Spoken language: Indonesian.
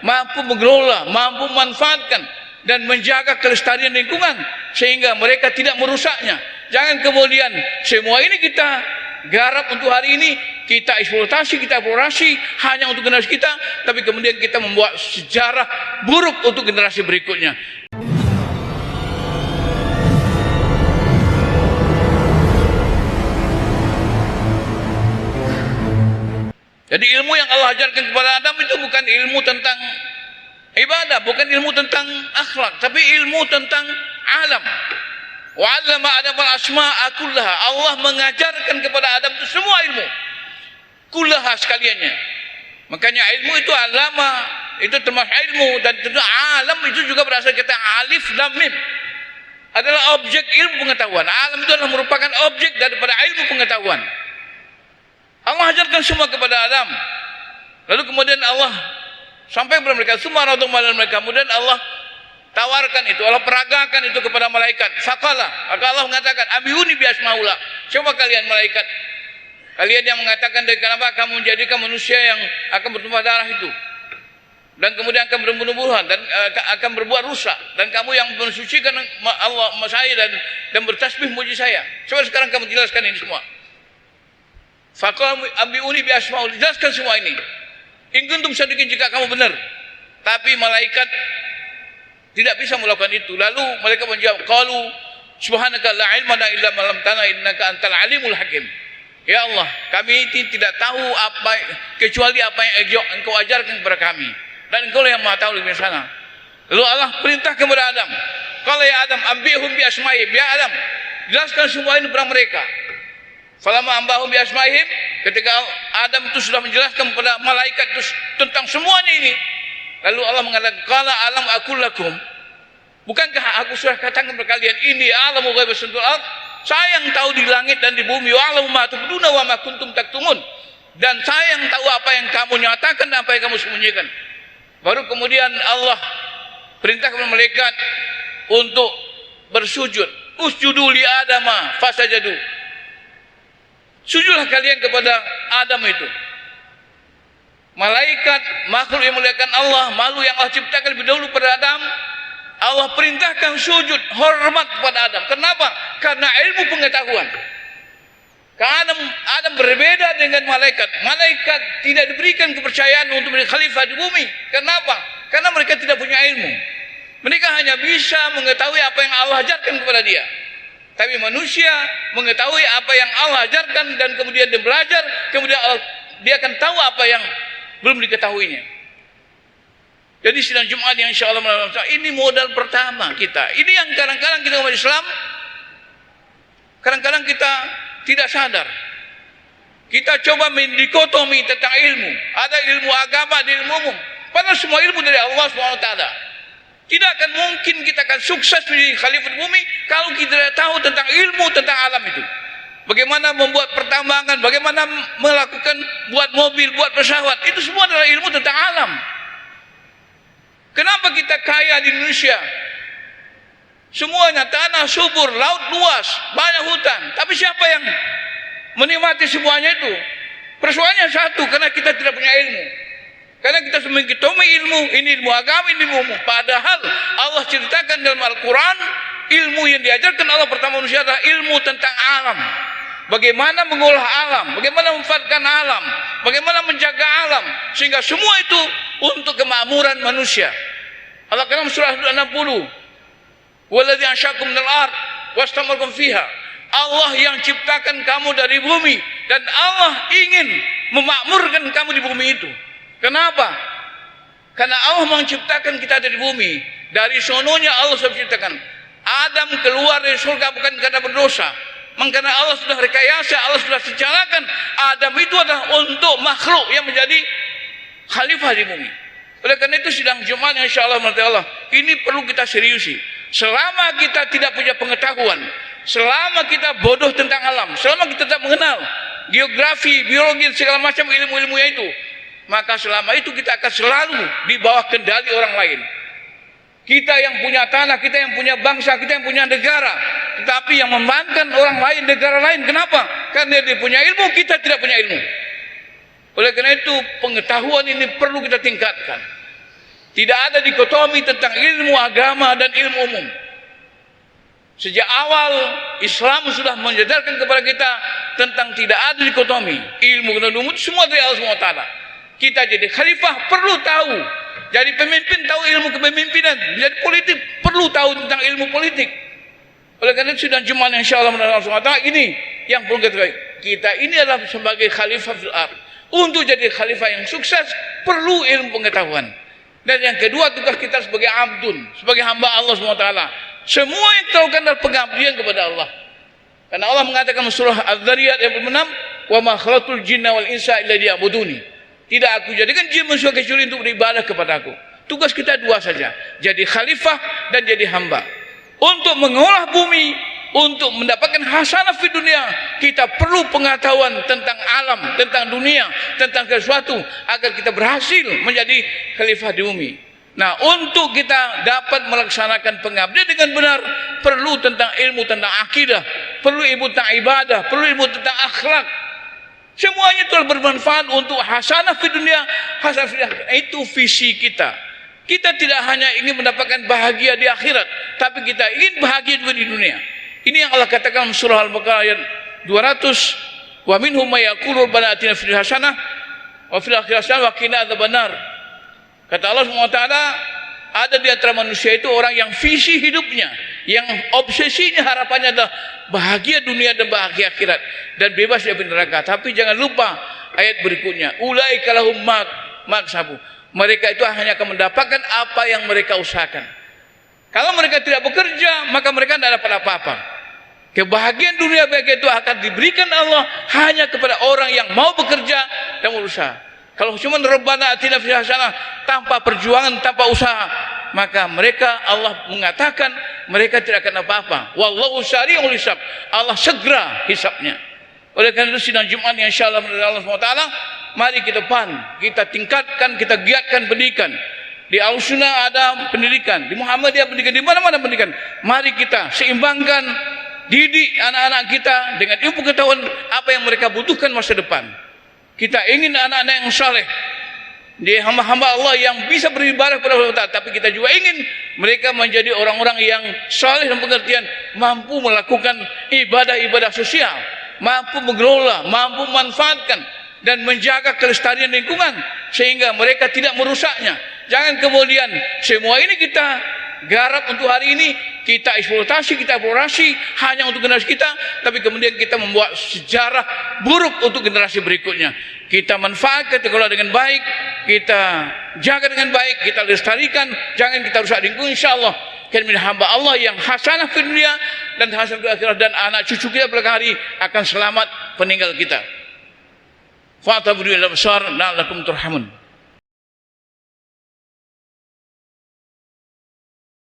mampu mengelola, mampu memanfaatkan dan menjaga kelestarian lingkungan sehingga mereka tidak merusaknya. Jangan kemudian semua ini kita garap untuk hari ini, kita eksploitasi, kita eksplorasi hanya untuk generasi kita, tapi kemudian kita membuat sejarah buruk untuk generasi berikutnya. Jadi ilmu yang Allah ajarkan kepada Adam itu bukan ilmu tentang ibadah, bukan ilmu tentang akhlak, tapi ilmu tentang alam. Wa 'allama Adam al-asma'a kullaha. Allah mengajarkan kepada Adam itu semua ilmu. Kullaha sekaliannya. Makanya ilmu itu alama, itu termasuk ilmu, dan tentu alam itu juga berasal kata alif lam mim. Adalah objek ilmu pengetahuan. Alam itu adalah merupakan objek daripada ilmu pengetahuan. Allah ajarkan semua kepada Adam. Lalu kemudian Allah sampai kepada mereka, semua radhu malam mereka. Kemudian Allah tawarkan itu, Allah peragakan itu kepada malaikat. Faqala, maka Allah mengatakan, "Ambiuni bi asmaula." Coba kalian malaikat, kalian yang mengatakan dari kenapa kamu menjadikan manusia yang akan bertumpah darah itu, dan kemudian akan berbunuh-bunuhan dan akan berbuat rusak, dan kamu yang mensucikan Allah saya dan bertasbih muji saya. Coba sekarang kamu jelaskan ini semua. Faqala ambiuni bi asmaul, jelaskan semua ini. In kuntum shadiqin, jika kamu benar. Tapi malaikat tidak bisa melakukan itu. Lalu mereka menjawab, qalu subhanaka la ilma lana illa ma 'allamtana innaka antal alimul hakim. Ya Allah, kami tidak tahu apa kecuali apa yang Engkau ajarkan kepada kami, dan Engkau yang Maha tahu lebih sana. Lalu Allah perintah kepada Adam, qala ya Adam ambihum bi asma'ihim. Ya Adam, jelaskan semua ini kepada mereka. Falamma ambahum bi asma'ihim, ketika Adam itu sudah menjelaskan kepada malaikat itu tentang semuanya ini, lalu Allah mengatakan, qala alam aqul lakum, bukankah aku sudah katakan kepada kalian, ini alamu ghaibas samawati wal ard, saya yang tahu di langit dan di bumi, wa alamu ma tubduna wa ma kuntum taktumun, dan saya yang tahu apa yang kamu nyatakan dan apa yang kamu sembunyikan. Baru kemudian Allah perintah kepada malaikat untuk bersujud. Usjudu li adama fasajadu, sujudlah kalian kepada Adam itu. Malaikat, makhluk yang memuliakan Allah, makhluk yang Allah ciptakan lebih dahulu pada Adam, Allah perintahkan sujud hormat kepada Adam. Kenapa? Karena ilmu pengetahuan. Karena Adam berbeda dengan malaikat. Malaikat tidak diberikan kepercayaan untuk menjadi khalifah di bumi. Kenapa? Karena mereka tidak punya ilmu. Mereka hanya bisa mengetahui apa yang Allah ajarkan kepada dia. Tapi manusia mengetahui apa yang Allah ajarkan dan kemudian dia belajar, kemudian dia akan tahu apa yang belum diketahuinya. Jadi sidang Jumat yang insya Allah ini modal pertama kita. Ini yang kadang-kadang kita umat Islam, kadang-kadang kita tidak sadar. Kita coba mendikotomi tentang ilmu. Ada ilmu agama, ada ilmu umum. Padahal semua ilmu dari Allah SWT. Tidak akan mungkin kita akan sukses menjadi khalifah di bumi kalau kita tidak tahu tentang ilmu tentang alam itu. Bagaimana membuat pertambangan, bagaimana melakukan buat mobil, buat pesawat, itu semua adalah ilmu tentang alam. Kenapa kita kaya di Indonesia? Semuanya tanah subur, laut luas, banyak hutan. Tapi siapa yang menikmati semuanya itu? Persoalannya satu, karena kita tidak punya ilmu. Karena kita mengikuti ilmu, ini ilmu agama, ini ilmu umum. Padahal Allah ceritakan dalam Al-Quran, ilmu yang diajarkan Allah pertama manusia adalah ilmu tentang alam. Bagaimana mengolah alam, bagaimana memanfaatkan alam, bagaimana menjaga alam, sehingga semua itu untuk kemakmuran manusia. Allah kata surah 60, "Walladzi ansyakum minal ard wastamarakum fiha." Allah yang ciptakan kamu dari bumi, dan Allah ingin memakmurkan kamu di bumi itu. Kenapa? Karena Allah menciptakan kita dari bumi. Dari sononya Allah sudah menciptakan Adam keluar dari surga bukan karena berdosa. Karena Allah sudah rekayasa, Allah sudah sencanakan Adam itu adalah untuk makhluk yang menjadi khalifah di bumi. Oleh karena itu sidang Jumat insyaallah Allah ini perlu kita seriusi. Selama kita tidak punya pengetahuan, selama kita bodoh tentang alam, selama kita tidak mengenal geografi, biologi, segala macam ilmu-ilmunya itu, maka selama itu kita akan selalu di bawah kendali orang lain. Kita yang punya tanah, kita yang punya bangsa, kita yang punya negara, tetapi yang memanfaatkan orang lain, negara lain. Kenapa? Karena dia punya ilmu, kita tidak punya ilmu. Oleh karena itu pengetahuan ini perlu kita tingkatkan. Tidak ada dikotomi tentang ilmu agama dan ilmu umum. Sejak awal Islam sudah menyadarkan kepada kita tentang tidak ada dikotomi. Ilmu dan umum semua dari Allah SWT. Kita jadi khalifah perlu tahu. Jadi pemimpin tahu ilmu kepemimpinan. Jadi politik perlu tahu tentang ilmu politik. Oleh karena itu sidang Jumat insyaAllah menurut Allah SWT ini yang perlu kita tahu. Kita ini adalah sebagai khalifah fil ardh. Untuk jadi khalifah yang sukses perlu ilmu pengetahuan. Dan yang kedua, tugas kita sebagai abdun, sebagai hamba Allah SWT. Semua yang kita lakukan adalah pengabdian kepada Allah. Karena Allah mengatakan surah Az-Zariyat ayat 6, "Wa ma khalaqtul jinna wal insa illa liya'buduni." Tidak aku jadikan jin manusia kecuali untuk beribadah kepada aku. Tugas kita dua saja, jadi khalifah dan jadi hamba. Untuk mengolah bumi, untuk mendapatkan hasanah di dunia, kita perlu pengetahuan tentang alam, tentang dunia, tentang sesuatu agar kita berhasil menjadi khalifah di bumi. Nah, untuk kita dapat melaksanakan pengabdian dengan benar, perlu tentang ilmu tentang akidah, perlu ilmu tentang ibadah, perlu ilmu tentang akhlak. Semuanya telah bermanfaat untuk hasanah di dunia, hasanah di akhirat. Itu visi kita. Kita tidak hanya ingin mendapatkan bahagia di akhirat, tapi kita ingin bahagia juga di dunia. Ini yang Allah katakan surah Al-Baqarah ayat 200, "Wa minhum may yaqulu rabbana atina fid hasanah wa fil akhirati hasanah wa qina adzabannar." Kata Allah SWT, ada di antara manusia itu orang yang visi hidupnya, yang obsesinya harapannya adalah bahagia dunia dan bahagia akhirat dan bebas dari neraka. Tapi jangan lupa ayat berikutnya, "Ulaika lahum maksabu." Mereka itu hanya akan mendapatkan apa yang mereka usahakan. Kalau mereka tidak bekerja, maka mereka tidak dapat apa-apa. Kebahagiaan dunia bahagia itu akan diberikan Allah hanya kepada orang yang mau bekerja dan berusaha. Kalau cuma Rabbana atina fil hasanah tanpa perjuangan, tanpa usaha, maka mereka Allah mengatakan mereka tidak akan apa-apa. Wallahu sari'ul hisab. Allah segera hisabnya. Oleh karena itu sidang Jumat yang insyaallah menurut Allah SWT, mari kita kita tingkatkan, kita giatkan pendidikan. Di Al-Sunnah ada pendidikan, di Muhammadiyah pendidikan, di mana-mana pendidikan. Mari kita seimbangkan, didik anak-anak kita dengan ilmu pengetahuan apa yang mereka butuhkan masa depan. Kita ingin anak-anak yang saleh, dia hamba-hamba Allah yang bisa beribadah kepada Allah, tapi kita juga ingin mereka menjadi orang-orang yang saleh dan pengertian, mampu melakukan ibadah-ibadah sosial, mampu mengelola, mampu memanfaatkan dan menjaga kelestarian lingkungan sehingga mereka tidak merusaknya. Jangan kemudian semua ini kita garap untuk hari ini, kita eksploitasi, kita eksplorasi hanya untuk generasi kita, tapi kemudian kita membuat sejarah buruk untuk generasi berikutnya. Kita manfaatkan, kita kelola dengan baik, kita jaga dengan baik, kita lestarikan, jangan kita rusak lingkungan. Insyaallah kita menjadi hamba Allah yang hasanah di dunia dan hasanah di akhirat, dan anak cucu kita belakang hari akan selamat peninggal kita. Fa'tabiru ila besar la'allakum turhamun.